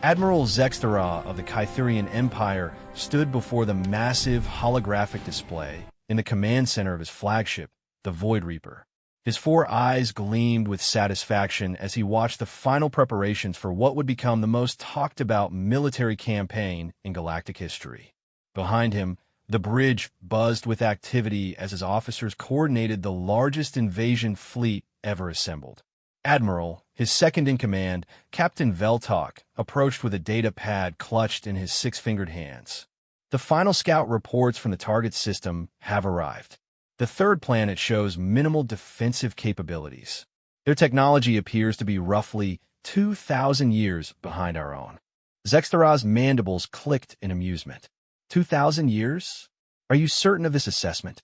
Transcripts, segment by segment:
Admiral Zextera of the Kytherian Empire stood before the massive holographic display in the command center of his flagship, the Void Reaper. His four eyes gleamed with satisfaction as he watched the final preparations for what would become the most talked-about military campaign in galactic history. Behind him, the bridge buzzed with activity as his officers coordinated the largest invasion fleet ever assembled. Admiral, his second-in-command, Captain Veltok, approached with a data pad clutched in his six-fingered hands. The final scout reports from the target system have arrived. The third planet shows minimal defensive capabilities. Their technology appears to be roughly 2,000 years behind our own. Zextera's mandibles clicked in amusement. 2,000 years? Are you certain of this assessment?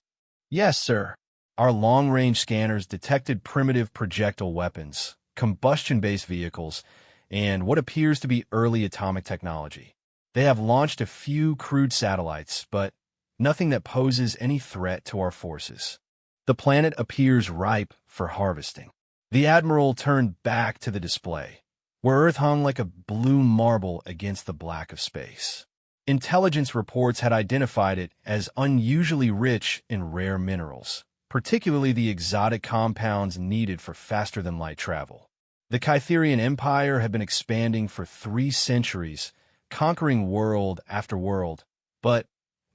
Yes, sir. Our long-range scanners detected primitive projectile weapons, combustion-based vehicles, and what appears to be early atomic technology. They have launched a few crude satellites, but nothing that poses any threat to our forces. The planet appears ripe for harvesting. The Admiral turned back to the display, where Earth hung like a blue marble against the black of space. Intelligence reports had identified it as unusually rich in rare minerals, particularly the exotic compounds needed for faster-than-light travel. The Kytherian Empire had been expanding for 3 centuries, conquering world after world, but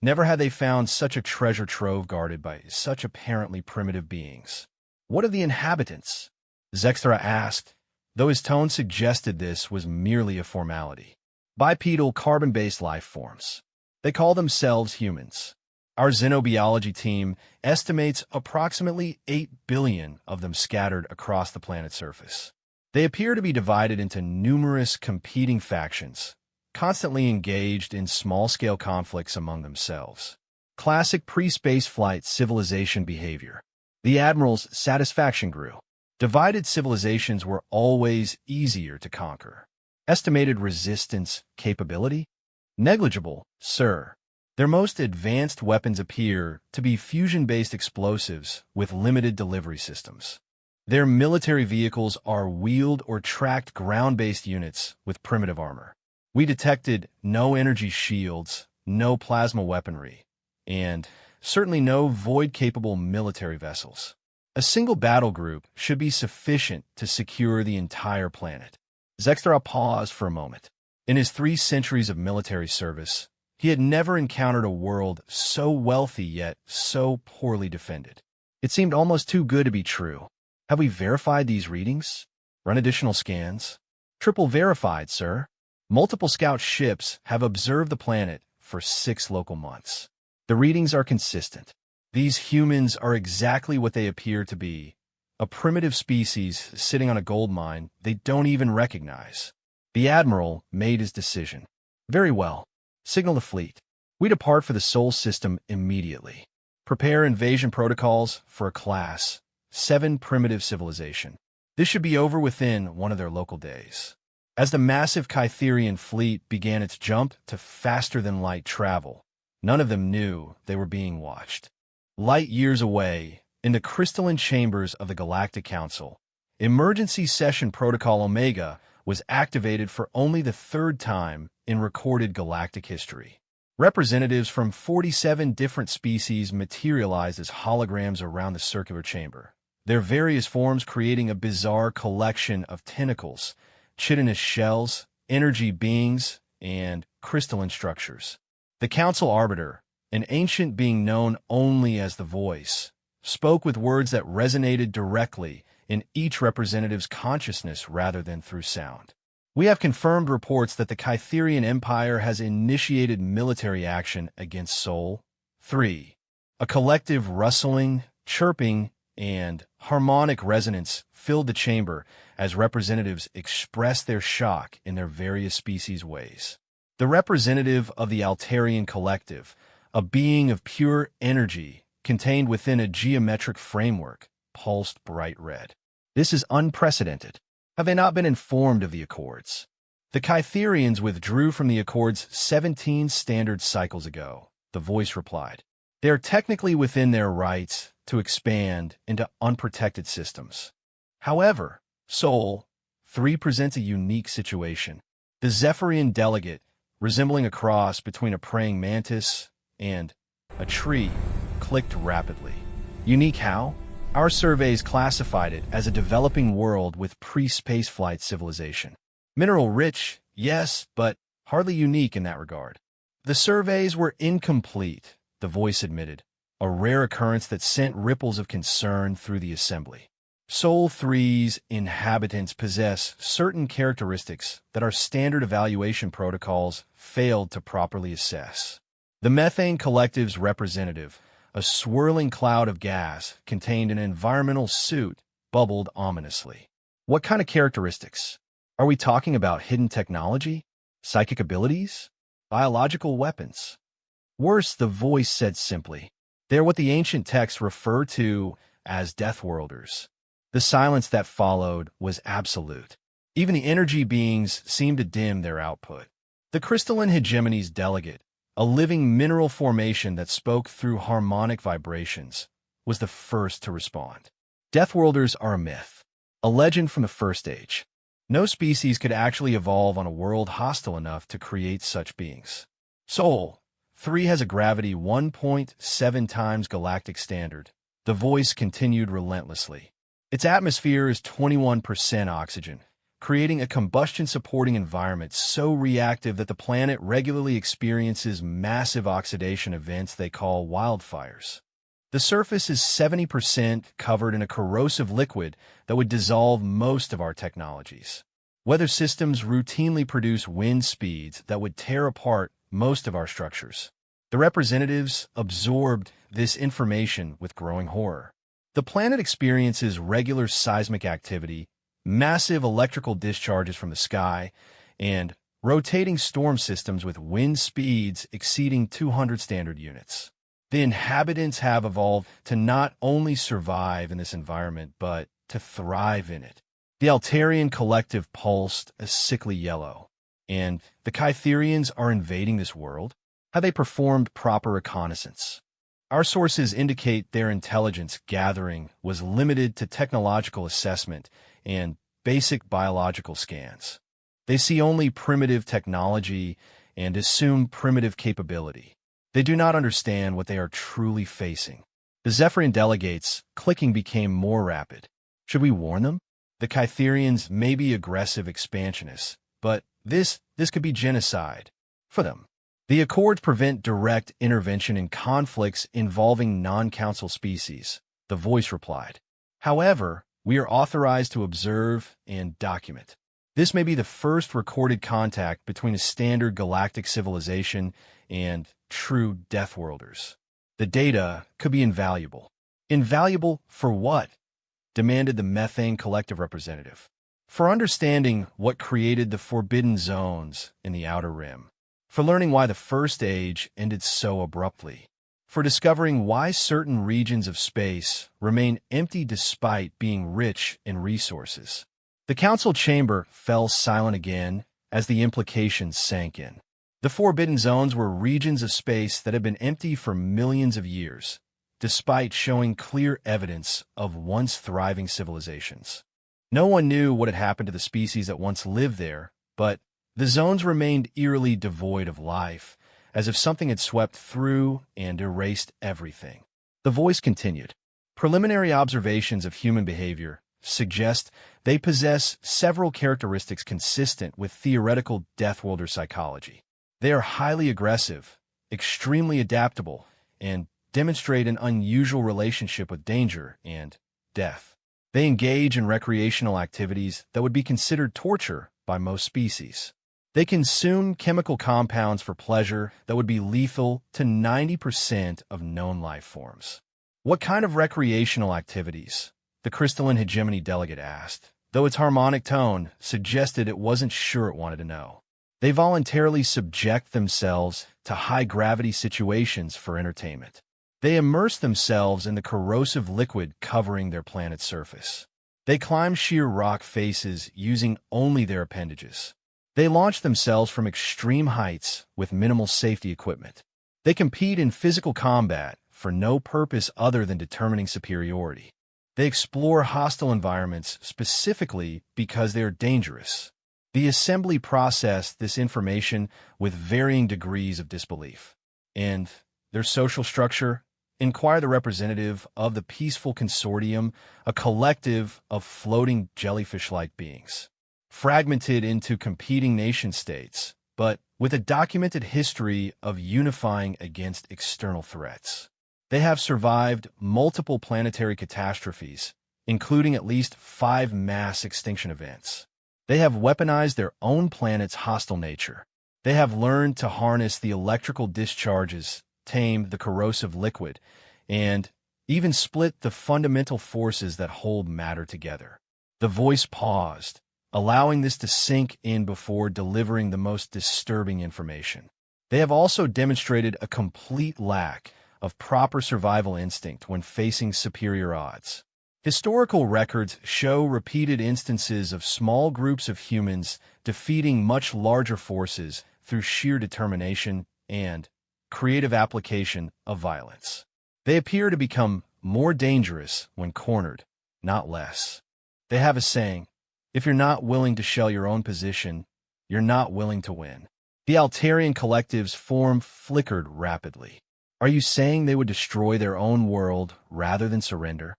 never had they found such a treasure trove guarded by such apparently primitive beings. What of the inhabitants? Zextera asked, though his tone suggested this was merely a formality. Bipedal carbon-based life forms. They call themselves humans. Our xenobiology team estimates approximately 8 billion of them scattered across the planet's surface. They appear to be divided into numerous competing factions, constantly engaged in small-scale conflicts among themselves. Classic pre-space flight civilization behavior. The Admiral's satisfaction grew. Divided civilizations were always easier to conquer. Estimated resistance capability? Negligible, sir. Their most advanced weapons appear to be fusion-based explosives with limited delivery systems. Their military vehicles are wheeled or tracked ground-based units with primitive armor. We detected no energy shields, no plasma weaponry, and certainly no void-capable military vessels. A single battle group should be sufficient to secure the entire planet. Zextera paused for a moment. In his 3 centuries of military service, he had never encountered a world so wealthy yet so poorly defended. It seemed almost too good to be true. Have we verified these readings? Run additional scans? Triple verified, sir. Multiple scout ships have observed the planet for 6 local months. The readings are consistent. These humans are exactly what they appear to be. A primitive species sitting on a gold mine they don't even recognize. The Admiral made his decision. Very well. Signal the fleet. We depart for the Sol system immediately. Prepare invasion protocols for a Class 7 primitive civilization. This should be over within one of their local days. As the massive Kytherian fleet began its jump to faster-than-light travel, none of them knew they were being watched. Light years away, in the crystalline chambers of the Galactic Council, Emergency Session Protocol Omega was activated for only the 3rd time in recorded galactic history. Representatives from 47 different species materialized as holograms around the circular chamber, their various forms creating a bizarre collection of tentacles, chitinous shells, energy beings, and crystalline structures. The Council Arbiter, an ancient being known only as the Voice, spoke with words that resonated directly in each representative's consciousness rather than through sound. We have confirmed reports that the Kytherian Empire has initiated military action against Sol. 3. A collective rustling, chirping, and harmonic resonance filled the chamber as representatives expressed their shock in their various species ways. The representative of the Altarian Collective, a being of pure energy contained within a geometric framework, pulsed bright red. This is unprecedented. Have they not been informed of the Accords? The Kytherians withdrew from the Accords 17 standard cycles ago, the Voice replied. They are technically within their rights to expand into unprotected systems. However, Sol 3 presents a unique situation. The Zephyrian delegate, resembling a cross between a praying mantis and a tree, clicked rapidly. Unique how? Our surveys classified it as a developing world with pre-spaceflight civilization. Mineral-rich, yes, but hardly unique in that regard. The surveys were incomplete, the voice admitted, a rare occurrence that sent ripples of concern through the assembly. Sol 3's inhabitants possess certain characteristics that our standard evaluation protocols failed to properly assess. The Methane Collective's representative, a swirling cloud of gas contained an environmental suit, bubbled ominously. What kind of characteristics? Are we talking about hidden technology? Psychic abilities? Biological weapons? Worse, the voice said simply. They're what the ancient texts refer to as Deathworlders. The silence that followed was absolute. Even the energy beings seemed to dim their output. The crystalline hegemony's delegate, a living mineral formation that spoke through harmonic vibrations, was the first to respond. Deathworlders are a myth, a legend from the First Age. No species could actually evolve on a world hostile enough to create such beings. Sol 3 has a gravity 1.7 times galactic standard. The voice continued relentlessly. Its atmosphere is 21% oxygen, creating a combustion-supporting environment so reactive that the planet regularly experiences massive oxidation events they call wildfires. The surface is 70% covered in a corrosive liquid that would dissolve most of our technologies. Weather systems routinely produce wind speeds that would tear apart most of our structures. The representatives absorbed this information with growing horror. The planet experiences regular seismic activity, massive electrical discharges from the sky, and rotating storm systems with wind speeds exceeding 200 standard units. The inhabitants have evolved to not only survive in this environment, but to thrive in it. The Altarian collective pulsed a sickly yellow. And the Kytherians are invading this world? Have they performed proper reconnaissance? Our sources indicate their intelligence gathering was limited to technological assessment and basic biological scans. They see only primitive technology and assume primitive capability. They do not understand what they are truly facing. The Zephyrian delegates' clicking became more rapid. Should we warn them? The Kytherians may be aggressive expansionists, but this could be genocide for them. The Accords prevent direct intervention in conflicts involving non-council species, the voice replied. However, we are authorized to observe and document. This may be the first recorded contact between a standard galactic civilization and true Deathworlders. The data could be invaluable. Invaluable for what? Demanded the Methane Collective representative. For understanding what created the forbidden zones in the Outer Rim. For learning why the First Age ended so abruptly. For discovering why certain regions of space remain empty despite being rich in resources. The council chamber fell silent again as the implications sank in. The forbidden zones were regions of space that had been empty for millions of years, despite showing clear evidence of once thriving civilizations. No one knew what had happened to the species that once lived there, but the zones remained eerily devoid of life, as if something had swept through and erased everything. The voice continued. Preliminary observations of human behavior suggest they possess several characteristics consistent with theoretical Deathworlder psychology. They are highly aggressive, extremely adaptable, and demonstrate an unusual relationship with danger and death. They engage in recreational activities that would be considered torture by most species. They consume chemical compounds for pleasure that would be lethal to 90% of known life forms. What kind of recreational activities? The crystalline hegemony delegate asked, though its harmonic tone suggested it wasn't sure it wanted to know. They voluntarily subject themselves to high-gravity situations for entertainment. They immerse themselves in the corrosive liquid covering their planet's surface. They climb sheer rock faces using only their appendages. They launch themselves from extreme heights with minimal safety equipment. They compete in physical combat for no purpose other than determining superiority. They explore hostile environments specifically because they are dangerous. The assembly processed this information with varying degrees of disbelief. And their social structure? Inquire the representative of the Peaceful Consortium, a collective of floating jellyfish-like beings, fragmented into competing nation-states, but with a documented history of unifying against external threats. They have survived multiple planetary catastrophes, including at least 5 mass extinction events. They have weaponized their own planet's hostile nature. They have learned to harness the electrical discharges, tame the corrosive liquid, and even split the fundamental forces that hold matter together. The voice paused, allowing this to sink in before delivering the most disturbing information. They have also demonstrated a complete lack of proper survival instinct when facing superior odds. Historical records show repeated instances of small groups of humans defeating much larger forces through sheer determination and creative application of violence. They appear to become more dangerous when cornered, not less. They have a saying, if you're not willing to shell your own position, you're not willing to win. The Altarian collective's form flickered rapidly. Are you saying they would destroy their own world rather than surrender?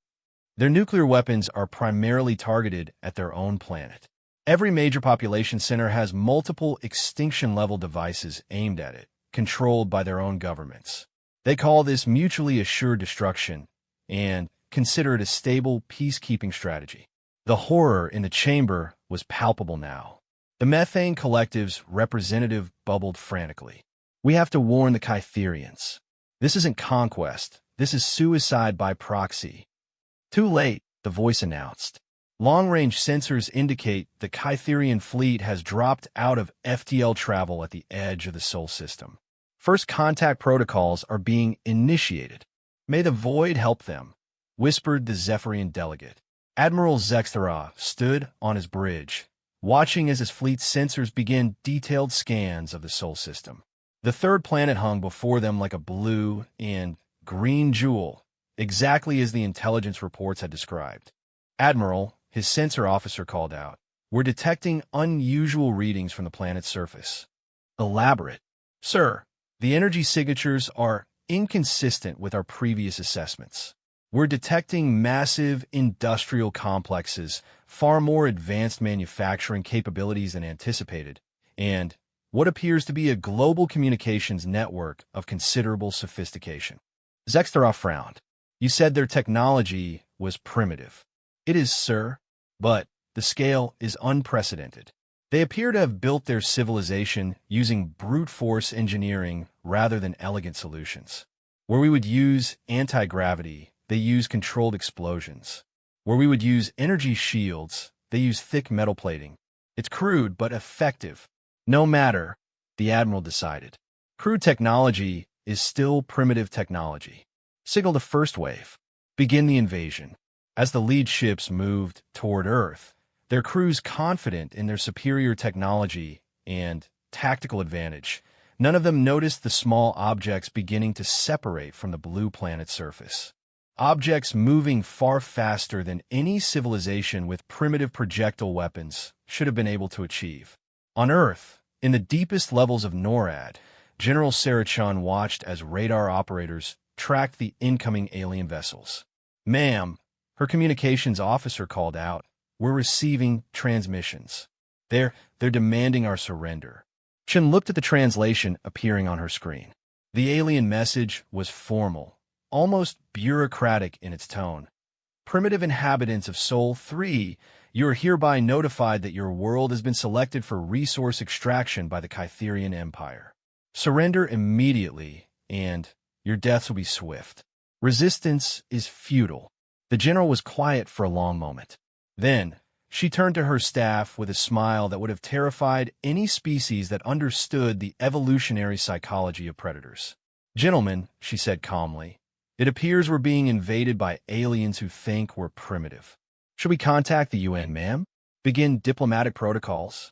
Their nuclear weapons are primarily targeted at their own planet. Every major population center has multiple extinction-level devices aimed at it, controlled by their own governments. They call this mutually assured destruction and consider it a stable peacekeeping strategy. The horror in the chamber was palpable now. The Methane Collective's representative bubbled frantically. We have to warn the Kytherians. This isn't conquest. This is suicide by proxy. Too late, the voice announced. Long-range sensors indicate the Kytherian fleet has dropped out of FTL travel at the edge of the Sol system. First contact protocols are being initiated. May the void help them, whispered the Zephyrian delegate. Admiral Zexthara stood on his bridge, watching as his fleet's sensors began detailed scans of the Sol system. The third planet hung before them like a blue and green jewel, exactly as the intelligence reports had described. Admiral, his sensor officer called out, we're detecting unusual readings from the planet's surface. Elaborate. Sir, the energy signatures are inconsistent with our previous assessments. We're detecting massive industrial complexes, far more advanced manufacturing capabilities than anticipated, and what appears to be a global communications network of considerable sophistication. Zexthara frowned. You said their technology was primitive. It is, sir, but the scale is unprecedented. They appear to have built their civilization using brute force engineering rather than elegant solutions. Where we would use anti-gravity, they use controlled explosions. Where we would use energy shields, they use thick metal plating. It's crude but effective. No matter, the Admiral decided. Crude technology is still primitive technology. Signal the first wave. Begin the invasion. As the lead ships moved toward Earth, their crews confident in their superior technology and tactical advantage, none of them noticed the small objects beginning to separate from the blue planet's surface. Objects moving far faster than any civilization with primitive projectile weapons should have been able to achieve. On Earth, in the deepest levels of NORAD, General Sarachan watched as radar operators tracked the incoming alien vessels. Ma'am, her communications officer called out, we're receiving transmissions. They're demanding our surrender. Chen looked at the translation appearing on her screen. The alien message was formal, almost bureaucratic in its tone. Primitive inhabitants of Sol 3, you are hereby notified that your world has been selected for resource extraction by the Kytherian Empire. Surrender immediately, and your deaths will be swift. Resistance is futile. The general was quiet for a long moment. Then, she turned to her staff with a smile that would have terrified any species that understood the evolutionary psychology of predators. Gentlemen, she said calmly, it appears we're being invaded by aliens who think we're primitive. Should we contact the UN, ma'am? Begin diplomatic protocols?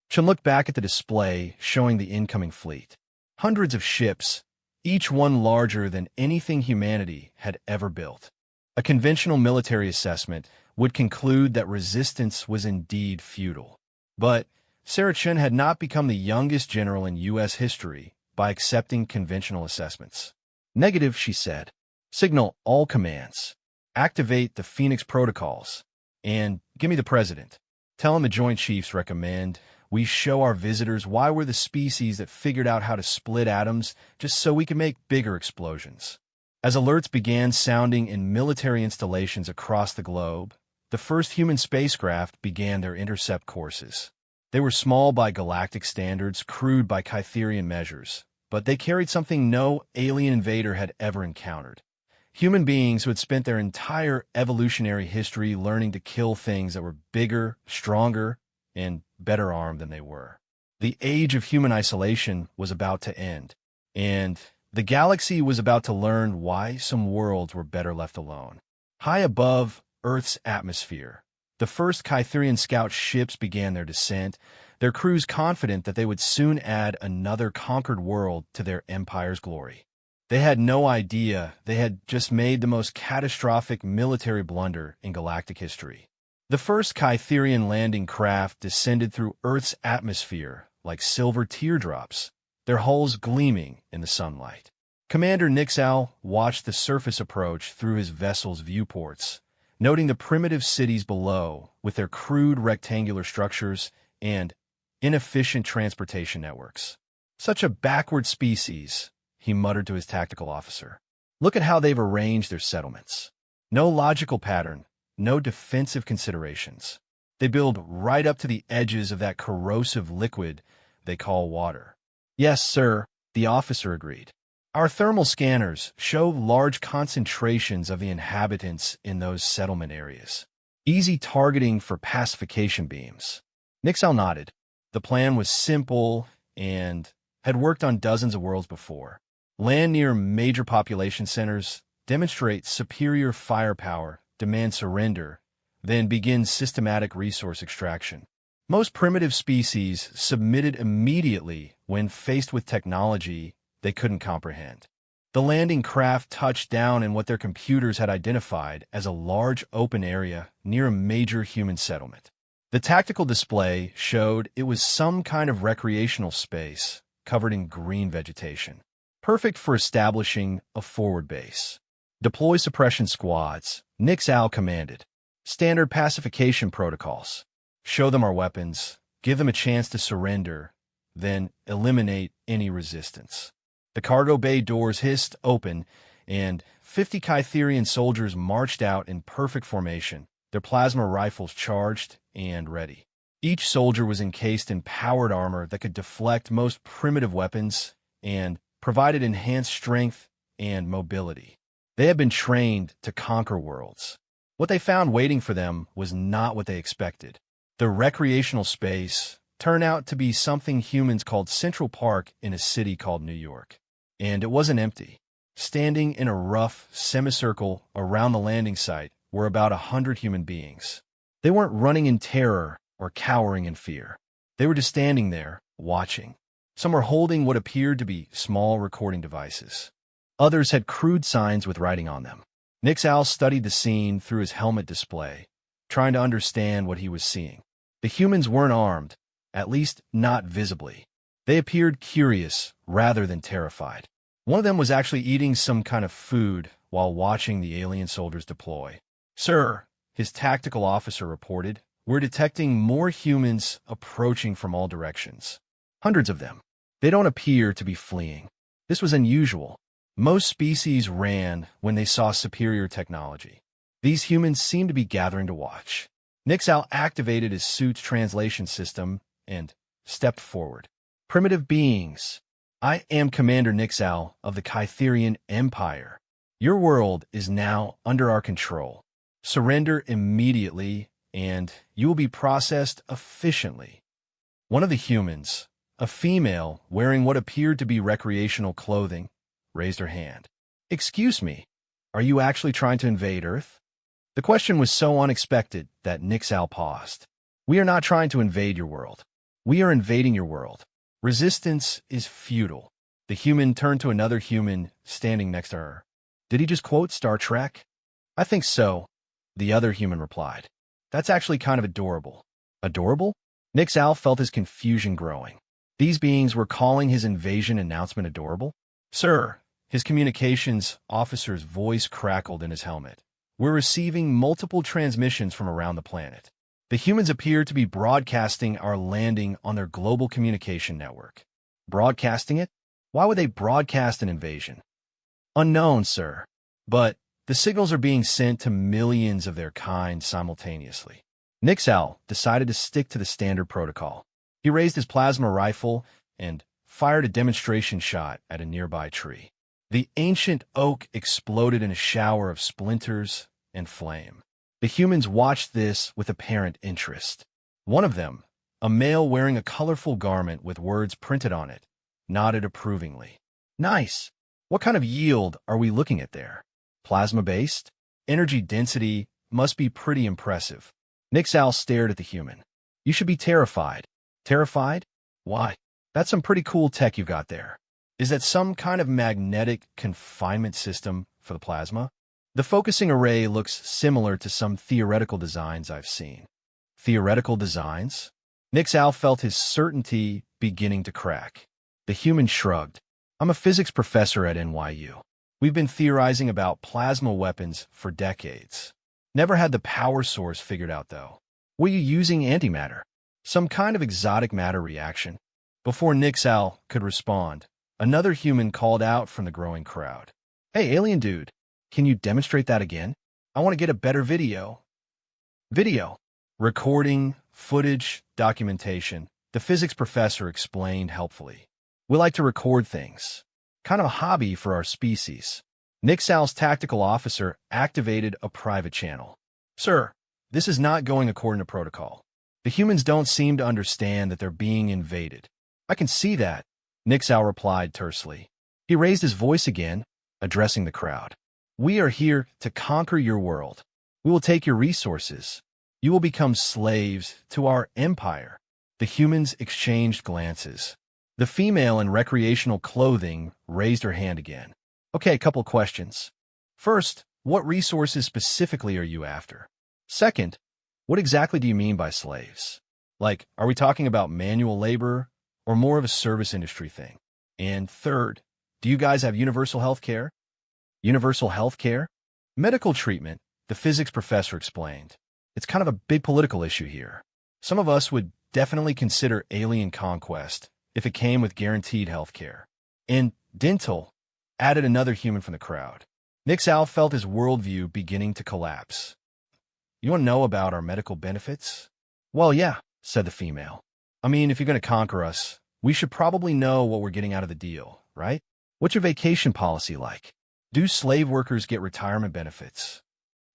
Chen looked back at the display showing the incoming fleet. Hundreds of ships, each one larger than anything humanity had ever built. A conventional military assessment would conclude that resistance was indeed futile. But Sarah Chen had not become the youngest general in U.S. history by accepting conventional assessments. Negative, she said. Signal all commands. Activate the Phoenix protocols. And give me the president. Tell him the Joint Chiefs recommend we show our visitors why we're the species that figured out how to split atoms just so we can make bigger explosions. As alerts began sounding in military installations across the globe, the first human spacecraft began their intercept courses. They were small by galactic standards, crude by Kytherian measures, but they carried something no alien invader had ever encountered. Human beings who had spent their entire evolutionary history learning to kill things that were bigger, stronger, and better armed than they were. The age of human isolation was about to end, and the galaxy was about to learn why some worlds were better left alone. High above Earth's atmosphere, the first Kytherian scout ships began their descent, their crews confident that they would soon add another conquered world to their empire's glory. They had no idea they had just made the most catastrophic military blunder in galactic history. The first Kytherian landing craft descended through Earth's atmosphere like silver teardrops, their hulls gleaming in the sunlight. Commander Nixal watched the surface approach through his vessel's viewports, noting the primitive cities below with their crude rectangular structures and inefficient transportation networks. Such a backward species, he muttered to his tactical officer. Look at how they've arranged their settlements. No logical pattern, no defensive considerations. They build right up to the edges of that corrosive liquid they call water. Yes, sir, the officer agreed. Our thermal scanners show large concentrations of the inhabitants in those settlement areas. Easy targeting for pacification beams. Nixal nodded. The plan was simple and had worked on dozens of worlds before. Land near major population centers, demonstrate superior firepower, demand surrender, then begin systematic resource extraction. Most primitive species submitted immediately when faced with technology they couldn't comprehend. The landing craft touched down in what their computers had identified as a large open area near a major human settlement. The tactical display showed it was some kind of recreational space covered in green vegetation, perfect for establishing a forward base. Deploy suppression squads, Nixal commanded. Standard pacification protocols. Show them our weapons, give them a chance to surrender, then eliminate any resistance. The cargo bay doors hissed open, and 50 Kytherian soldiers marched out in perfect formation, their plasma rifles charged and ready. Each soldier was encased in powered armor that could deflect most primitive weapons and provided enhanced strength and mobility. They had been trained to conquer worlds. What they found waiting for them was not what they expected. The recreational space turned out to be something humans called Central Park in a city called New York. And it wasn't empty. Standing in a rough semicircle around the landing site were about 100 human beings. They weren't running in terror or cowering in fear. They were just standing there, watching. Some were holding what appeared to be small recording devices. Others had crude signs with writing on them. Nixal studied the scene through his helmet display, trying to understand what he was seeing. The humans weren't armed, at least not visibly. They appeared curious rather than terrified. One of them was actually eating some kind of food while watching the alien soldiers deploy. Sir, his tactical officer reported, we're detecting more humans approaching from all directions. Hundreds of them. They don't appear to be fleeing. This was unusual. Most species ran when they saw superior technology. These humans seemed to be gathering to watch. Nixal activated his suit's translation system and stepped forward. Primitive beings, I am Commander Nixal of the Kytherian Empire. Your world is now under our control. Surrender immediately, and you will be processed efficiently. One of the humans, a female wearing what appeared to be recreational clothing, raised her hand. Excuse me, are you actually trying to invade Earth? The question was so unexpected that Nixal paused. We are not trying to invade your world. We are invading your world. Resistance is futile. The human turned to another human standing next to her. Did he just quote Star Trek? I think so, the other human replied. That's actually kind of adorable. Adorable? Nixal felt his confusion growing. These beings were calling his invasion announcement adorable? Sir, his communications officer's voice crackled in his helmet. We're receiving multiple transmissions from around the planet. The humans appear to be broadcasting our landing on their global communication network. Broadcasting it? Why would they broadcast an invasion? Unknown, sir. But the signals are being sent to millions of their kind simultaneously. Nixal decided to stick to the standard protocol. He raised his plasma rifle and fired a demonstration shot at a nearby tree. The ancient oak exploded in a shower of splinters and flame. The humans watched this with apparent interest. One of them, a male wearing a colorful garment with words printed on it, nodded approvingly. Nice. What kind of yield are we looking at there? Plasma-based? Energy density must be pretty impressive. Nixal stared at the human. You should be terrified. Terrified? Why? That's some pretty cool tech you've got there. Is that some kind of magnetic confinement system for the plasma? The focusing array looks similar to some theoretical designs I've seen. Theoretical designs? Nixal felt his certainty beginning to crack. The human shrugged. I'm a physics professor at NYU. We've been theorizing about plasma weapons for decades. Never had the power source figured out, though. Were you using antimatter? Some kind of exotic matter reaction? Before Nixal could respond, another human called out from the growing crowd. Hey, alien dude, can you demonstrate that again? I want to get a better video. Video. Recording, footage, documentation, the physics professor explained helpfully. We like to record things. Kind of a hobby for our species. Nixal's tactical officer activated a private channel. Sir, this is not going according to protocol. The humans don't seem to understand that they're being invaded. I can see that, Nixal replied tersely. He raised his voice again, addressing the crowd. We are here to conquer your world. We will take your resources. You will become slaves to our empire. The humans exchanged glances. The female in recreational clothing raised her hand again. Okay, a couple questions. First, what resources specifically are you after? Second, what exactly do you mean by slaves? Like, are we talking about manual labor or more of a service industry thing? And third, do you guys have universal health care? Universal health care? Medical treatment, the physics professor explained. It's kind of a big political issue here. Some of us would definitely consider alien conquest if it came with guaranteed health care. And dental, added another human from the crowd. Nixal felt his worldview beginning to collapse. You want to know about our medical benefits? Well, yeah, said the female. I mean, if you're going to conquer us, we should probably know what we're getting out of the deal, right? What's your vacation policy like? Do slave workers get retirement benefits?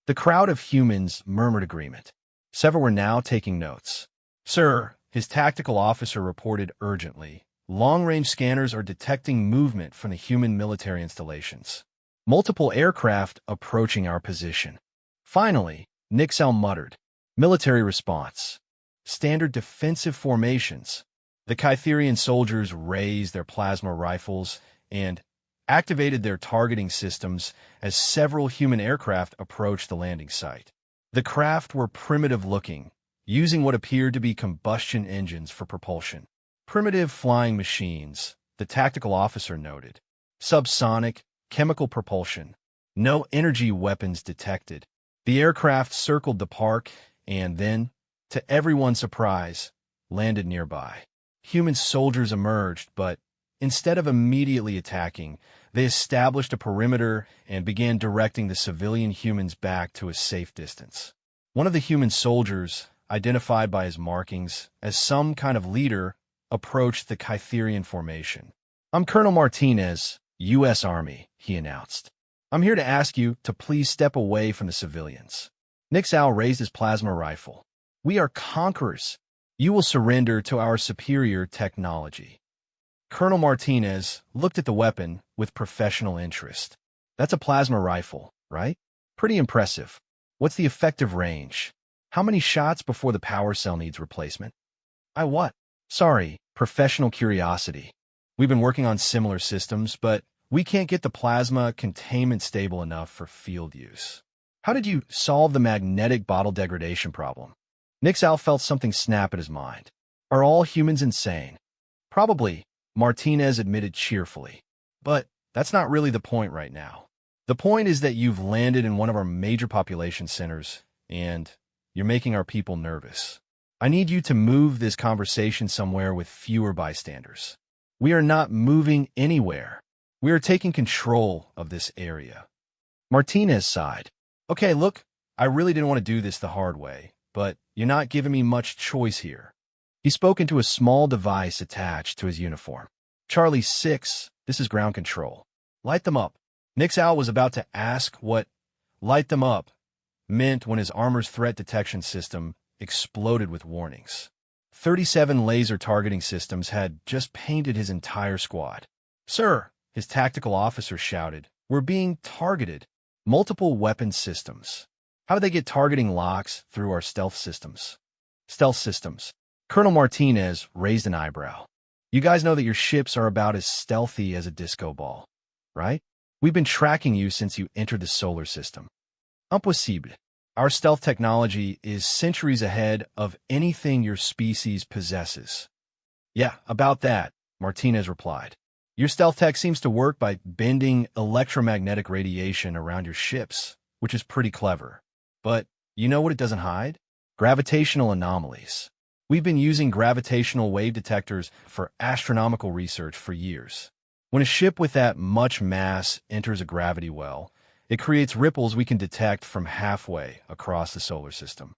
The crowd of humans murmured agreement. Several were now taking notes. Sir, his tactical officer reported urgently. Long-range scanners are detecting movement from the human military installations. Multiple aircraft approaching our position. Finally, Nixal muttered. Military response. Standard defensive formations. The Kytherian soldiers raised their plasma rifles and activated their targeting systems as several human aircraft approached the landing site. The craft were primitive-looking, using what appeared to be combustion engines for propulsion. Primitive flying machines, the tactical officer noted. Subsonic, chemical propulsion. No energy weapons detected. The aircraft circled the park and then, to everyone's surprise, landed nearby. Human soldiers emerged, but instead of immediately attacking, they established a perimeter and began directing the civilian humans back to a safe distance. One of the human soldiers, identified by his markings as some kind of leader, approached the Kytherian formation. I'm Colonel Martinez, U.S. Army, he announced. I'm here to ask you to please step away from the civilians. Nixal raised his plasma rifle. We are conquerors. You will surrender to our superior technology. Colonel Martinez looked at the weapon with professional interest. That's a plasma rifle, right? Pretty impressive. What's the effective range? How many shots before the power cell needs replacement? What? Sorry, professional curiosity. We've been working on similar systems, but we can't get the plasma containment stable enough for field use. How did you solve the magnetic bottle degradation problem? Nixal felt something snap at his mind. Are all humans insane? Probably, Martinez admitted cheerfully. But that's not really the point right now. The point is that you've landed in one of our major population centers, and you're making our people nervous. I need you to move this conversation somewhere with fewer bystanders. We are not moving anywhere. We are taking control of this area. Martinez sighed. Okay, look, I really didn't want to do this the hard way, but you're not giving me much choice here. He spoke into a small device attached to his uniform. Charlie 6, this is ground control. Light them up. Nixal was about to ask what light them up meant when his armor's threat detection system exploded with warnings. 37 laser targeting systems had just painted his entire squad. Sir, his tactical officer shouted, we're being targeted. Multiple weapon systems. How do they get targeting locks through our stealth systems? Stealth systems. Colonel Martinez raised an eyebrow. You guys know that your ships are about as stealthy as a disco ball, right? We've been tracking you since you entered the solar system. Impossible. Our stealth technology is centuries ahead of anything your species possesses. Yeah, about that, Martinez replied. Your stealth tech seems to work by bending electromagnetic radiation around your ships, which is pretty clever. But you know what it doesn't hide? Gravitational anomalies. We've been using gravitational wave detectors for astronomical research for years. When a ship with that much mass enters a gravity well, it creates ripples we can detect from halfway across the solar system.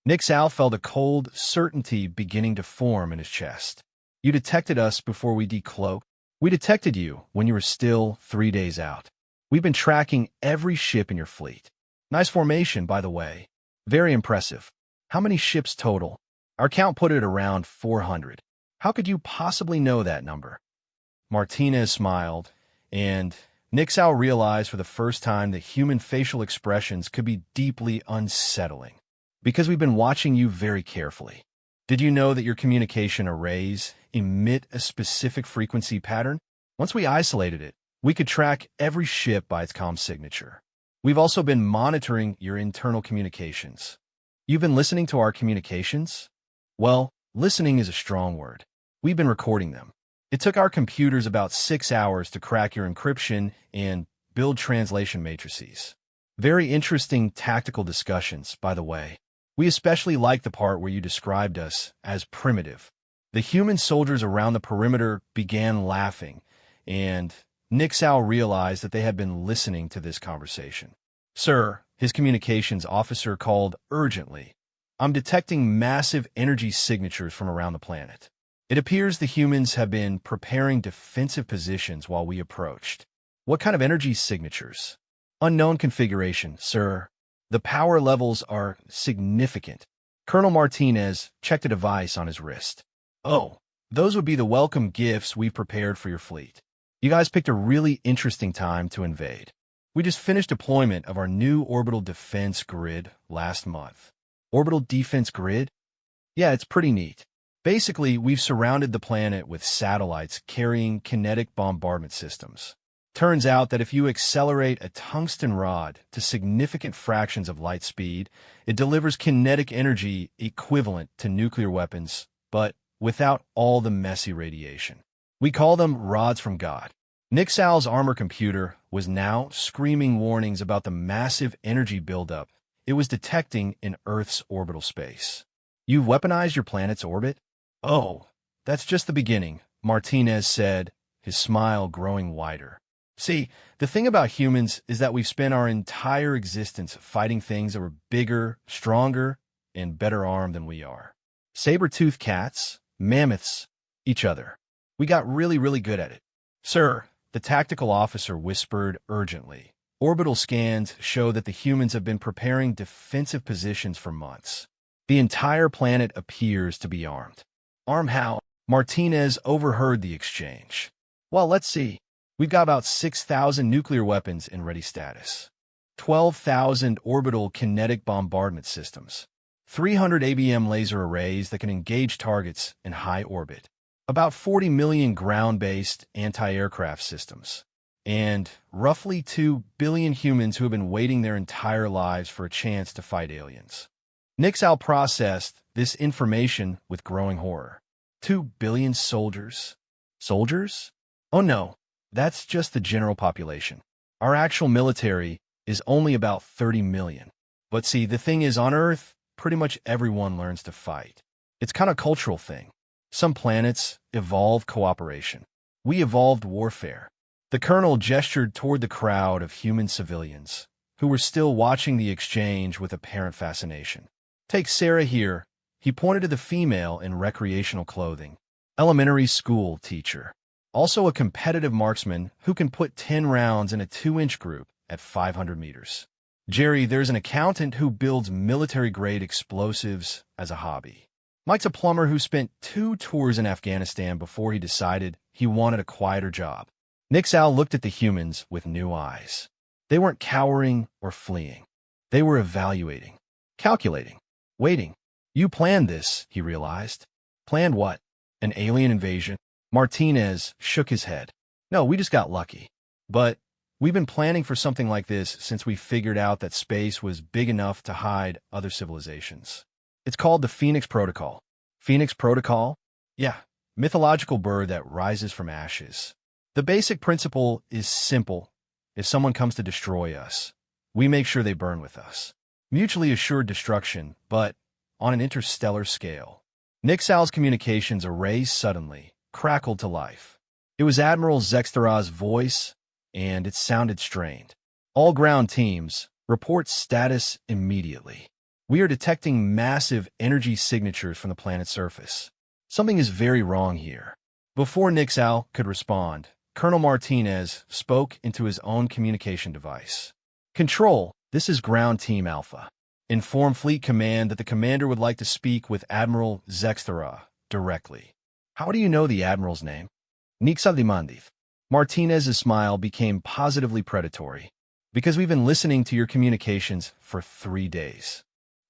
Nixal felt a cold certainty beginning to form in his chest. You detected us before we decloaked. We detected you when you were still 3 days out. We've been tracking every ship in your fleet. Nice formation, by the way. Very impressive. How many ships total? Our count put it around 400. How could you possibly know that number? Martinez smiled, and Nixal realized for the first time that human facial expressions could be deeply unsettling. Because we've been watching you very carefully. Did you know that your communication arrays emit a specific frequency pattern? Once we isolated it, we could track every ship by its comm signature. We've also been monitoring your internal communications. You've been listening to our communications? Well, listening is a strong word. We've been recording them. It took our computers about 6 hours to crack your encryption and build translation matrices. Very interesting tactical discussions, by the way. We especially like the part where you described us as primitive. The human soldiers around the perimeter began laughing, and Nixal realized that they had been listening to this conversation. Sir, his communications officer called urgently. I'm detecting massive energy signatures from around the planet. It appears the humans have been preparing defensive positions while we approached. What kind of energy signatures? Unknown configuration, sir. The power levels are significant. Colonel Martinez checked a device on his wrist. Oh, those would be the welcome gifts we've prepared for your fleet. You guys picked a really interesting time to invade. We just finished deployment of our new orbital defense grid last month. Orbital defense grid? Yeah, it's pretty neat. Basically, we've surrounded the planet with satellites carrying kinetic bombardment systems. Turns out that if you accelerate a tungsten rod to significant fractions of light speed, it delivers kinetic energy equivalent to nuclear weapons, but without all the messy radiation. We call them rods from God. Nixal's armor computer was now screaming warnings about the massive energy buildup it was detecting in Earth's orbital space. You've weaponized your planet's orbit? Oh, that's just the beginning, Martinez said, his smile growing wider. See, the thing about humans is that we've spent our entire existence fighting things that were bigger, stronger, and better armed than we are. Saber-toothed cats, mammoths, each other. We got really good at it. Sir, the tactical officer whispered urgently. Orbital scans show that the humans have been preparing defensive positions for months. The entire planet appears to be armed. Armed how? Martinez overheard the exchange. Well, let's see. We've got about 6,000 nuclear weapons in ready status, 12,000 orbital kinetic bombardment systems, 300 ABM laser arrays that can engage targets in high orbit, about 40 million ground-based anti-aircraft systems, and roughly 2 billion humans who have been waiting their entire lives for a chance to fight aliens. Nixal processed this information with growing horror. 2 billion soldiers. Soldiers? Oh no, that's just the general population. Our actual military is only about 30 million. But see, the thing is, on Earth, pretty much everyone learns to fight. It's kind of a cultural thing. Some planets evolve cooperation. We evolved warfare. The colonel gestured toward the crowd of human civilians, who were still watching the exchange with apparent fascination. Take Sarah here. He pointed to the female in recreational clothing. Elementary school teacher. Also a competitive marksman who can put 10 rounds in a 2-inch group at 500 meters. Jerry, there's an accountant who builds military-grade explosives as a hobby. Mike's a plumber who spent 2 tours in Afghanistan before he decided he wanted a quieter job. Nixal looked at the humans with new eyes. They weren't cowering or fleeing. They were evaluating, calculating, waiting. You planned this, he realized. Planned what? An alien invasion? Martinez shook his head. No, we just got lucky. But we've been planning for something like this since we figured out that space was big enough to hide other civilizations. It's called the Phoenix Protocol. Phoenix Protocol? Yeah, mythological bird that rises from ashes. The basic principle is simple. If someone comes to destroy us, we make sure they burn with us. Mutually assured destruction, but on an interstellar scale. Nixal's communications array suddenly crackled to life. It was Admiral Zextara's voice, and it sounded strained. All ground teams, report status immediately. We are detecting massive energy signatures from the planet's surface. Something is very wrong here. Before Nixal could respond, Colonel Martinez spoke into his own communication device. Control, this is Ground Team Alpha. Inform Fleet Command that the commander would like to speak with Admiral Zextara directly. How do you know the Admiral's name? Nixal demandith. Martinez's smile became positively predatory. Because we've been listening to your communications for 3 days.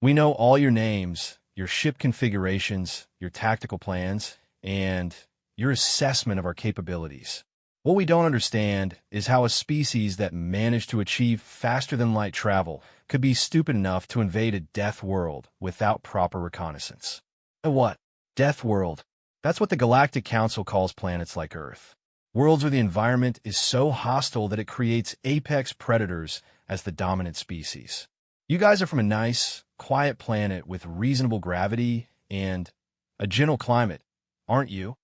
We know all your names, your ship configurations, your tactical plans, and your assessment of our capabilities. What we don't understand is how a species that managed to achieve faster-than-light travel could be stupid enough to invade a death world without proper reconnaissance. And what? Death world? That's what the Galactic Council calls planets like Earth. Worlds where the environment is so hostile that it creates apex predators as the dominant species. You guys are from a nice, quiet planet with reasonable gravity and a gentle climate, aren't you?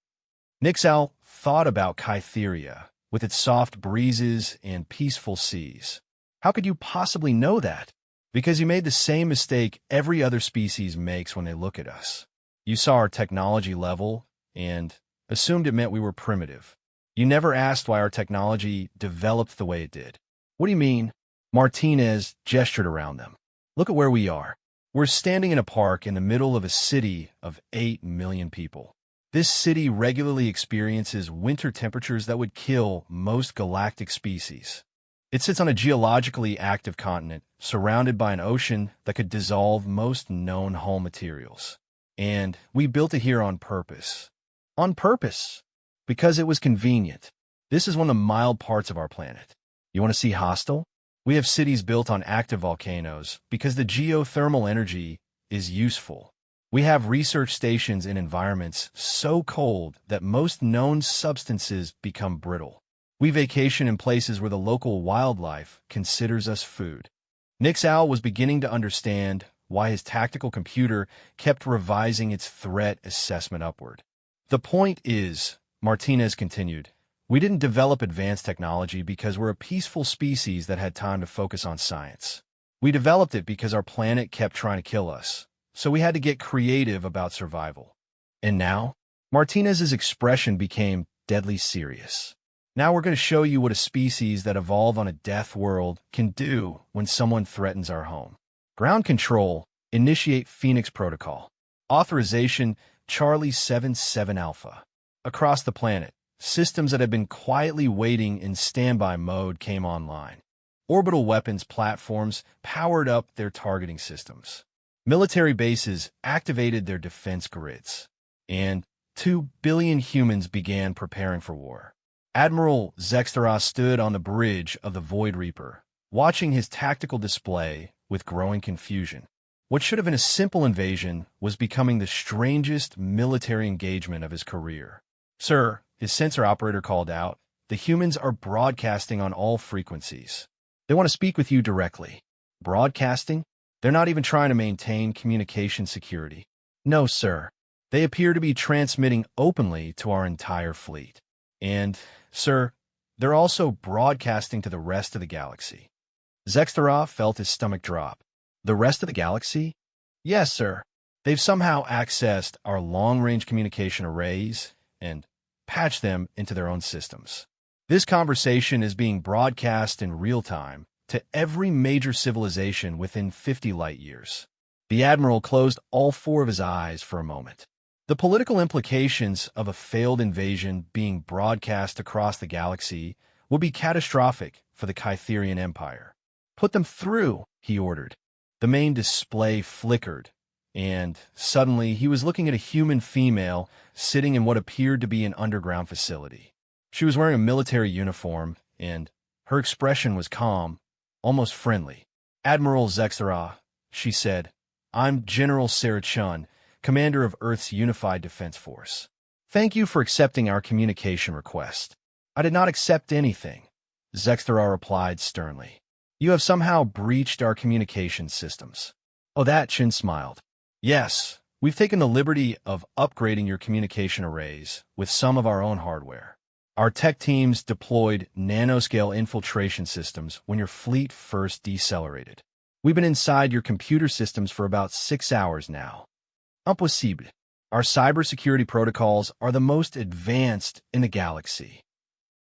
Nixal thought about Kytheria, with its soft breezes and peaceful seas. How could you possibly know that? Because you made the same mistake every other species makes when they look at us. You saw our technology level and assumed it meant we were primitive. You never asked why our technology developed the way it did. What do you mean? Martinez gestured around them. Look at where we are. We're standing in a park in the middle of a city of 8 million people. This city regularly experiences winter temperatures that would kill most galactic species. It sits on a geologically active continent, surrounded by an ocean that could dissolve most known hull materials. And we built it here on purpose. On purpose. Because it was convenient. This is one of the mild parts of our planet. You want to see hostile? We have cities built on active volcanoes because the geothermal energy is useful. We have research stations in environments so cold that most known substances become brittle. We vacation in places where the local wildlife considers us food. Nixal was beginning to understand why his tactical computer kept revising its threat assessment upward. The point is, Martinez continued, we didn't develop advanced technology because we're a peaceful species that had time to focus on science. We developed it because our planet kept trying to kill us, so we had to get creative about survival. And now, Martinez's expression became deadly serious. Now we're going to show you what a species that evolved on a death world can do when someone threatens our home. Ground control, initiate Phoenix Protocol. Authorization, Charlie 77 Alpha. Across the planet, systems that had been quietly waiting in standby mode came online. Orbital weapons platforms powered up their targeting systems. Military bases activated their defense grids. And 2 billion humans began preparing for war. Admiral Zextara stood on the bridge of the Void Reaper, watching his tactical display with growing confusion. What should have been a simple invasion was becoming the strangest military engagement of his career. "Sir," his sensor operator called out, "the humans are broadcasting on all frequencies. They want to speak with you directly." Broadcasting? They're not even trying to maintain communication security. "No, sir. They appear to be transmitting openly to our entire fleet. And, sir, they're also broadcasting to the rest of the galaxy." Zextarov felt his stomach drop. "The rest of the galaxy?" "Yes, sir. They've somehow accessed our long-range communication arrays and patched them into their own systems. This conversation is being broadcast in real time to every major civilization within 50 light years." The Admiral closed all four of his eyes for a moment. The political implications of a failed invasion being broadcast across the galaxy would be catastrophic for the Kytherian Empire. "Put them through," he ordered. The main display flickered, and suddenly he was looking at a human female sitting in what appeared to be an underground facility. She was wearing a military uniform, and her expression was calm, almost friendly. "Admiral Zextarov," she said, "I'm General Sarah Chun, commander of Earth's Unified Defense Force. Thank you for accepting our communication request." "I did not accept anything," Zextarov replied sternly. "You have somehow breached our communication systems." "Oh, that," Chin smiled. "Yes, we've taken the liberty of upgrading your communication arrays with some of our own hardware. Our tech teams deployed nanoscale infiltration systems when your fleet first decelerated. We've been inside your computer systems for about 6 hours now. Impossible. Our cybersecurity protocols are the most advanced in the galaxy."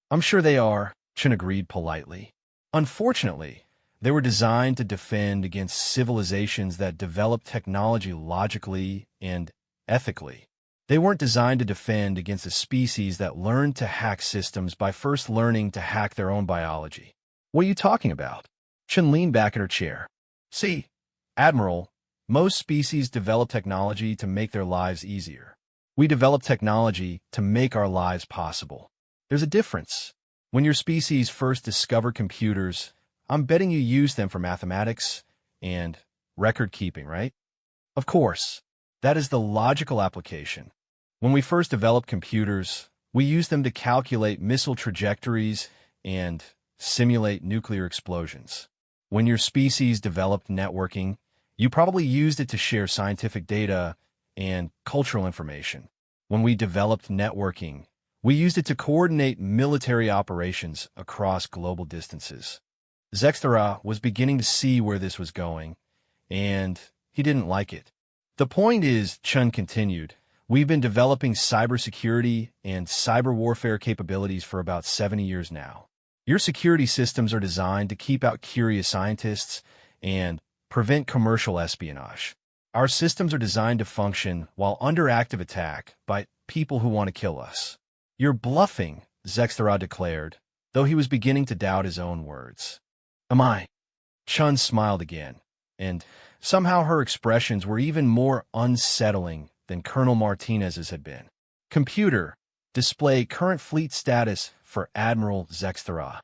"I'm sure they are," Chin agreed politely. "Unfortunately, they were designed to defend against civilizations that develop technology logically and ethically. They weren't designed to defend against a species that learned to hack systems by first learning to hack their own biology." "What are you talking about?" Chin leaned back in her chair. "See, Admiral, most species develop technology to make their lives easier. We develop technology to make our lives possible. There's a difference. When your species first discovered computers, I'm betting you used them for mathematics and record-keeping, right?" "Of course. That is the logical application. When we first developed computers, we used them to calculate missile trajectories and simulate nuclear explosions. When your species developed networking, you probably used it to share scientific data and cultural information. When we developed networking, we used it to coordinate military operations across global distances." Zextarov was beginning to see where this was going, and he didn't like it. "The point is," Chun continued, "we've been developing cybersecurity and cyber warfare capabilities for about 70 years now. Your security systems are designed to keep out curious scientists and prevent commercial espionage. Our systems are designed to function while under active attack by people who want to kill us." "You're bluffing," Zextarov declared, though he was beginning to doubt his own words. "Am I?" Chun smiled again, and somehow her expressions were even more unsettling than Colonel Martinez's had been. "Computer, display current fleet status for Admiral Zextarov."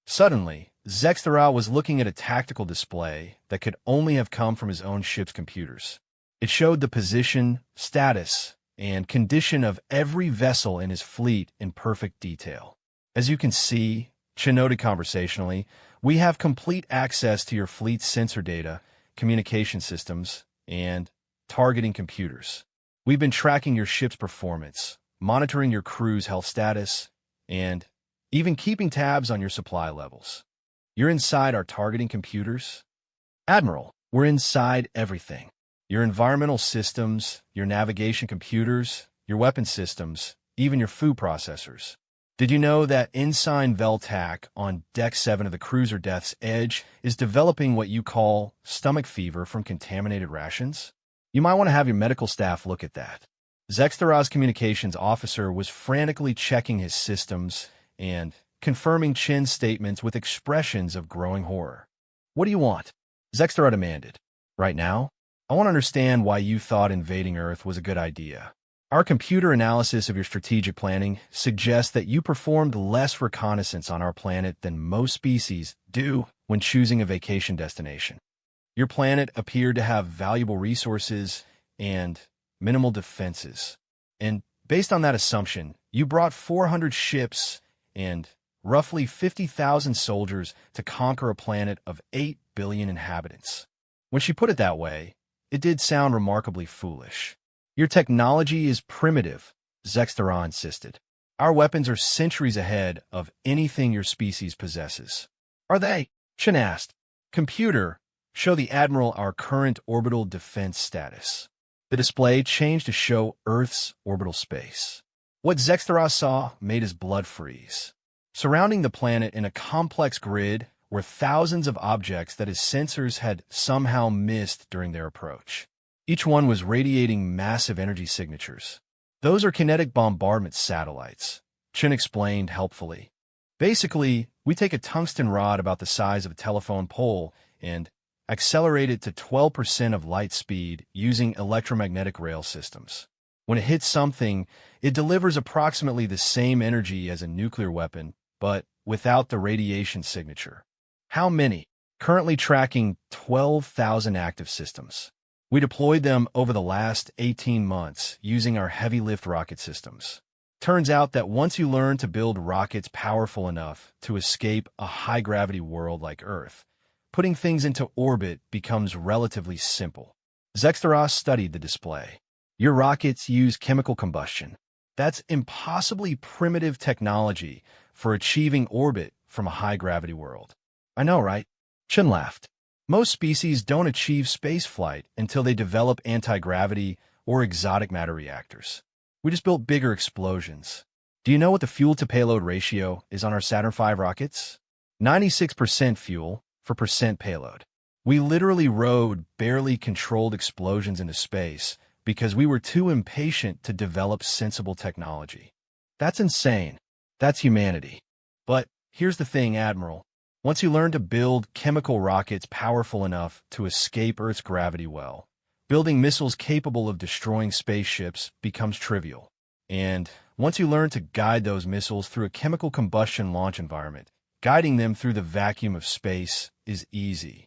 Suddenly, Zextarov was looking at a tactical display that could only have come from his own ship's computers. It showed the position, status, and condition of every vessel in his fleet in perfect detail. "As you can see," Chin noted conversationally, "we have complete access to your fleet's sensor data, communication systems, and targeting computers. We've been tracking your ship's performance, monitoring your crew's health status, and even keeping tabs on your supply levels. You're inside our targeting computers?" "Admiral, we're inside everything. Your environmental systems, your navigation computers, your weapon systems, even your food processors. Did you know that Ensign Veltak on Deck 7 of the cruiser Death's Edge is developing what you call stomach fever from contaminated rations? You might want to have your medical staff look at that." Zextarov's communications officer was frantically checking his systems and confirming Chin's statements with expressions of growing horror. "What do you want?" Zextarov demanded. "Right now, I want to understand why you thought invading Earth was a good idea. Our computer analysis of your strategic planning suggests that you performed less reconnaissance on our planet than most species do when choosing a vacation destination. Your planet appeared to have valuable resources and minimal defenses. And based on that assumption, you brought 400 ships and roughly 50,000 soldiers to conquer a planet of 8 billion inhabitants. When she put it that way, it did sound remarkably foolish. Your technology is primitive, Zextera insisted. Our weapons are centuries ahead of anything your species possesses. Are they? Chen asked. Computer, show the Admiral our current orbital defense status. The display changed to show Earth's orbital space. What Zextera saw made his blood freeze. Surrounding the planet in a complex grid were thousands of objects that his sensors had somehow missed during their approach. Each one was radiating massive energy signatures. Those are kinetic bombardment satellites, Chen explained helpfully. Basically, we take a tungsten rod about the size of a telephone pole and accelerate it to 12% of light speed using electromagnetic rail systems. When it hits something, it delivers approximately the same energy as a nuclear weapon, but without the radiation signature. How many? Currently tracking 12,000 active systems. We deployed them over the last 18 months using our heavy lift rocket systems. Turns out that once you learn to build rockets powerful enough to escape a high-gravity world like Earth, putting things into orbit becomes relatively simple. Zextera studied the display. Your rockets use chemical combustion. That's impossibly primitive technology for achieving orbit from a high-gravity world. I know, right? Chen laughed. Most species don't achieve spaceflight until they develop anti-gravity or exotic matter reactors. We just built bigger explosions. Do you know what the fuel-to-payload ratio is on our Saturn V rockets? 96% fuel for percent payload. We literally rode barely controlled explosions into space because we were too impatient to develop sensible technology. That's insane. That's humanity. But here's the thing, Admiral. Once you learn to build chemical rockets powerful enough to escape Earth's gravity well, building missiles capable of destroying spaceships becomes trivial. And once you learn to guide those missiles through a chemical combustion launch environment, guiding them through the vacuum of space is easy.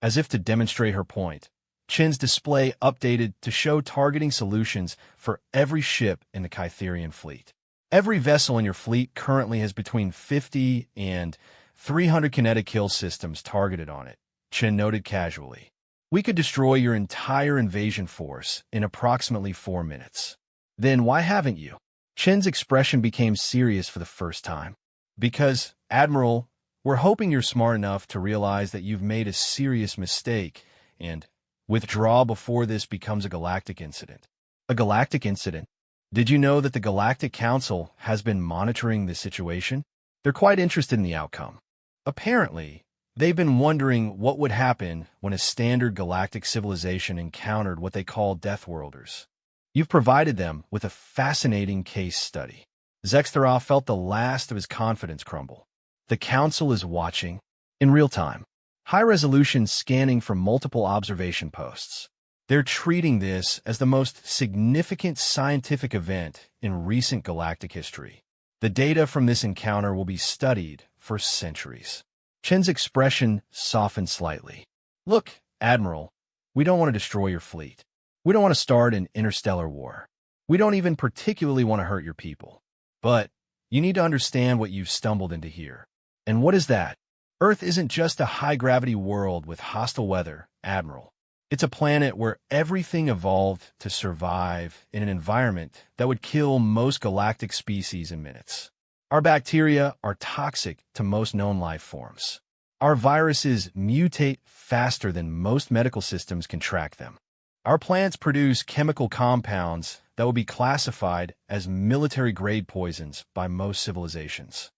As if to demonstrate her point, Chen's display updated to show targeting solutions for every ship in the Kytherian fleet. Every vessel in your fleet currently has between 50 and 300 kinetic kill systems targeted on it, Chen noted casually. We could destroy your entire invasion force in approximately 4 minutes. Then why haven't you? Chen's expression became serious for the first time. Because, Admiral, we're hoping you're smart enough to realize that you've made a serious mistake and withdraw before this becomes a galactic incident. A galactic incident? Did you know that the Galactic Council has been monitoring this situation? They're quite interested in the outcome. Apparently, they've been wondering what would happen when a standard galactic civilization encountered what they call Deathworlders. You've provided them with a fascinating case study. Zextera felt the last of his confidence crumble. The Council is watching, in real time, high-resolution scanning from multiple observation posts. They're treating this as the most significant scientific event in recent galactic history. The data from this encounter will be studied for centuries. Chen's expression softened slightly. Look, Admiral, we don't want to destroy your fleet. We don't want to start an interstellar war. We don't even particularly want to hurt your people. But you need to understand what you've stumbled into here. And what is that? Earth isn't just a high-gravity world with hostile weather, Admiral. It's a planet where everything evolved to survive in an environment that would kill most galactic species in minutes. Our bacteria are toxic to most known life forms. Our viruses mutate faster than most medical systems can track them. Our plants produce chemical compounds that will be classified as military-grade poisons by most civilizations.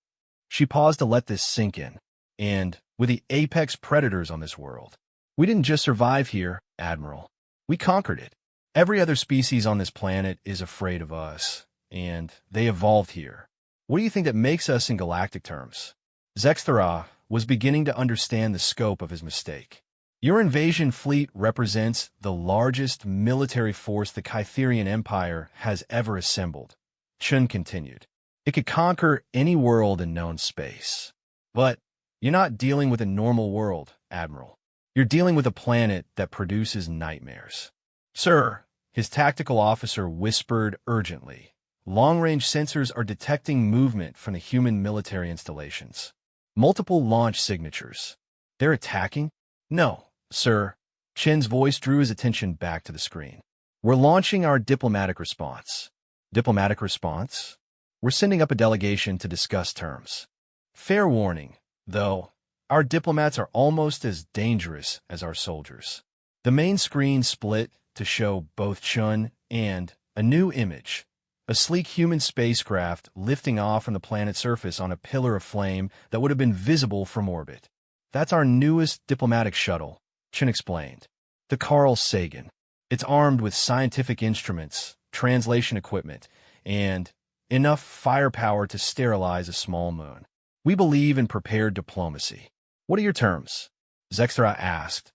She paused to let this sink in. And with the apex predators on this world, we didn't just survive here, Admiral. We conquered it. Every other species on this planet is afraid of us, and they evolved here. What do you think that makes us in galactic terms? Zextera was beginning to understand the scope of his mistake. Your invasion fleet represents the largest military force the Kytherian Empire has ever assembled, Chun continued. It could conquer any world in known space. But you're not dealing with a normal world, Admiral. You're dealing with a planet that produces nightmares. Sir, his tactical officer whispered urgently. Long-range sensors are detecting movement from the human military installations. Multiple launch signatures. They're attacking? No, sir. Chen's voice drew his attention back to the screen. We're launching our diplomatic response. Diplomatic response? We're sending up a delegation to discuss terms. Fair warning, though, our diplomats are almost as dangerous as our soldiers. The main screen split to show both Chun and a new image. A sleek human spacecraft lifting off from the planet's surface on a pillar of flame that would have been visible from orbit. That's our newest diplomatic shuttle, Chen explained. The Carl Sagan. It's armed with scientific instruments, translation equipment, and enough firepower to sterilize a small moon. We believe in prepared diplomacy. What are your terms? Zextra asked,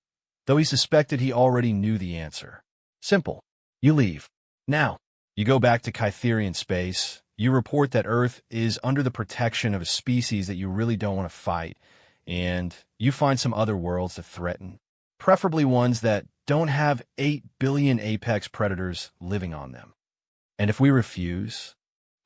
though he suspected he already knew the answer. Simple. You leave. Now. You go back to Kytherian space. You report that Earth is under the protection of a species that you really don't want to fight, and you find some other worlds to threaten, preferably ones that don't have 8 billion apex predators living on them. And if we refuse?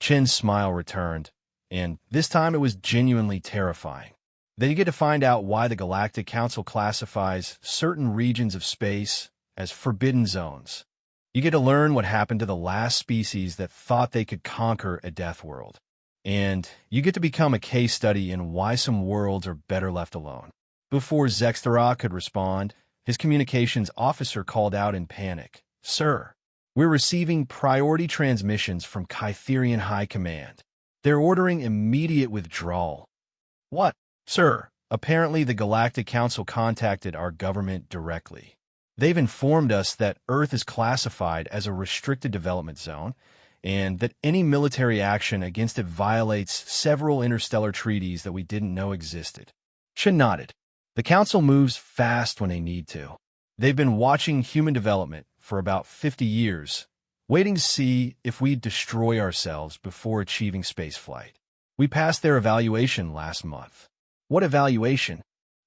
Chen's smile returned, and this time it was genuinely terrifying. Then you get to find out why the Galactic Council classifies certain regions of space as forbidden zones. You get to learn what happened to the last species that thought they could conquer a death world. And you get to become a case study in why some worlds are better left alone. Before Zextara could respond, his communications officer called out in panic. Sir, we're receiving priority transmissions from Kytherian High Command. They're ordering immediate withdrawal. What? Sir, apparently the Galactic Council contacted our government directly. They've informed us that Earth is classified as a restricted development zone, and that any military action against it violates several interstellar treaties that we didn't know existed. Chen nodded. The Council moves fast when they need to. They've been watching human development for about 50 years, waiting to see if we'd destroy ourselves before achieving spaceflight. We passed their evaluation last month. What evaluation?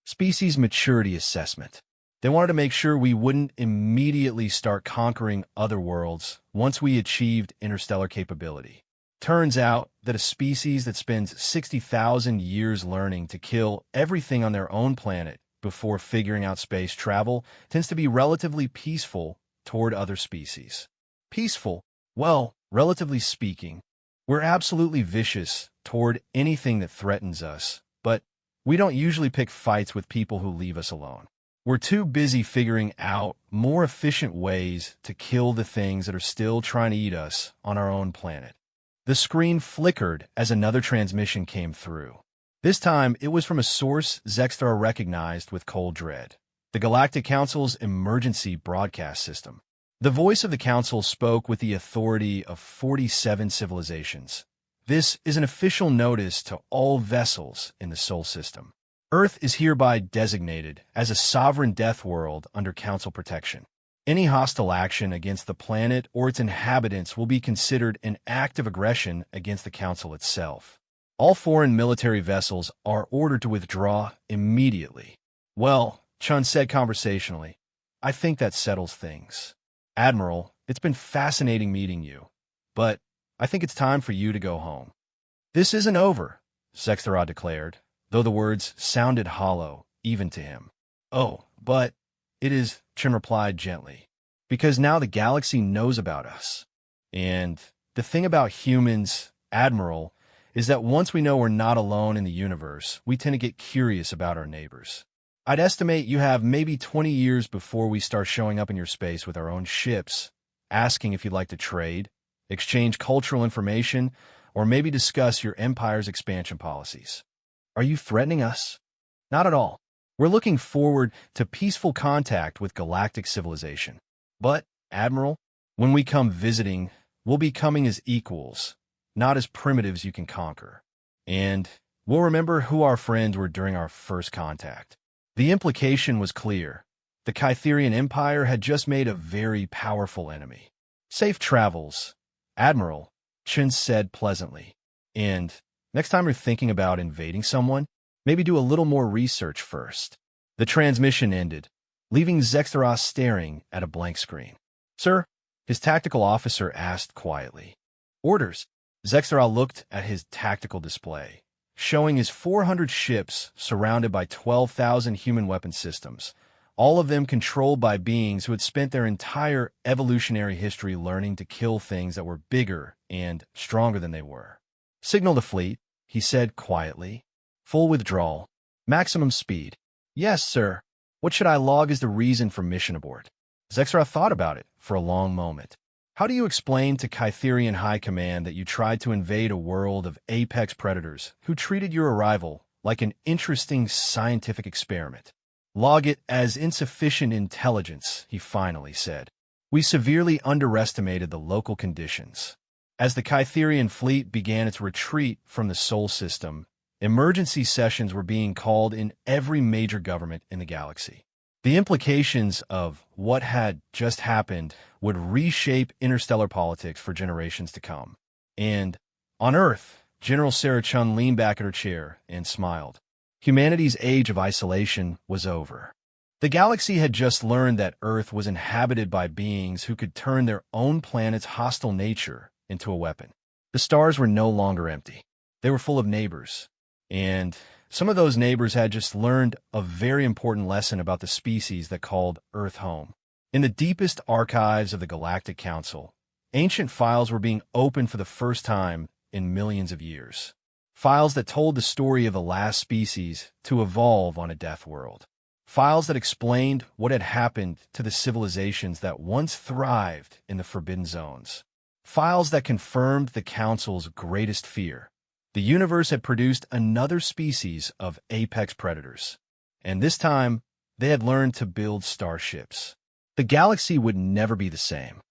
Species maturity assessment. They wanted to make sure we wouldn't immediately start conquering other worlds once we achieved interstellar capability. Turns out that a species that spends 60,000 years learning to kill everything on their own planet before figuring out space travel tends to be relatively peaceful toward other species. Peaceful? Well, relatively speaking, we're absolutely vicious toward anything that threatens us, but we don't usually pick fights with people who leave us alone. We're too busy figuring out more efficient ways to kill the things that are still trying to eat us on our own planet. The screen flickered as another transmission came through. This time, it was from a source Zextar recognized with cold dread. The Galactic Council's emergency broadcast system. The voice of the Council spoke with the authority of 47 civilizations. This is an official notice to all vessels in the Sol system. Earth is hereby designated as a sovereign death world under Council protection. Any hostile action against the planet or its inhabitants will be considered an act of aggression against the Council itself. All foreign military vessels are ordered to withdraw immediately. Well, Chun said conversationally, I think that settles things. Admiral, it's been fascinating meeting you, but I think it's time for you to go home. This isn't over, Sextara declared, though the words sounded hollow, even to him. Oh, but it is, Chen replied gently, because now the galaxy knows about us. And the thing about humans, Admiral, is that once we know we're not alone in the universe, we tend to get curious about our neighbors. I'd estimate you have maybe 20 years before we start showing up in your space with our own ships, asking if you'd like to trade, exchange cultural information, or maybe discuss your empire's expansion policies. Are you threatening us? Not at all. We're looking forward to peaceful contact with galactic civilization. But, Admiral, when we come visiting, we'll be coming as equals, not as primitives you can conquer. And we'll remember who our friends were during our first contact. The implication was clear. The Kytherian Empire had just made a very powerful enemy. Safe travels, Admiral, Chen said pleasantly. And next time you're thinking about invading someone, maybe do a little more research first. The transmission ended, leaving Zextaros staring at a blank screen. "Sir?" his tactical officer asked quietly. "Orders." Zextaros looked at his tactical display, showing his 400 ships surrounded by 12,000 human weapon systems, all of them controlled by beings who had spent their entire evolutionary history learning to kill things that were bigger and stronger than they were. "Signal the fleet," he said quietly. "Full withdrawal. Maximum speed." "Yes, sir." "What should I log as the reason for mission abort?" Zextaros thought about it for a long moment. "How do you explain to Kytherian High Command that you tried to invade a world of apex predators who treated your arrival like an interesting scientific experiment?" "Log it as insufficient intelligence," he finally said. "We severely underestimated the local conditions." As the Kytherian fleet began its retreat from the Sol system, emergency sessions were being called in every major government in the galaxy. The implications of what had just happened would reshape interstellar politics for generations to come. And, on Earth, General Sarah Chun leaned back at her chair and smiled. Humanity's age of isolation was over. The galaxy had just learned that Earth was inhabited by beings who could turn their own planet's hostile nature into a weapon. The stars were no longer empty. They were full of neighbors. And some of those neighbors had just learned a very important lesson about the species that called Earth home. In the deepest archives of the Galactic Council, ancient files were being opened for the first time in millions of years. Files that told the story of the last species to evolve on a death world. Files that explained what had happened to the civilizations that once thrived in the Forbidden Zones. Files that confirmed the Council's greatest fear. The universe had produced another species of apex predators. And this time, they had learned to build starships. The galaxy would never be the same.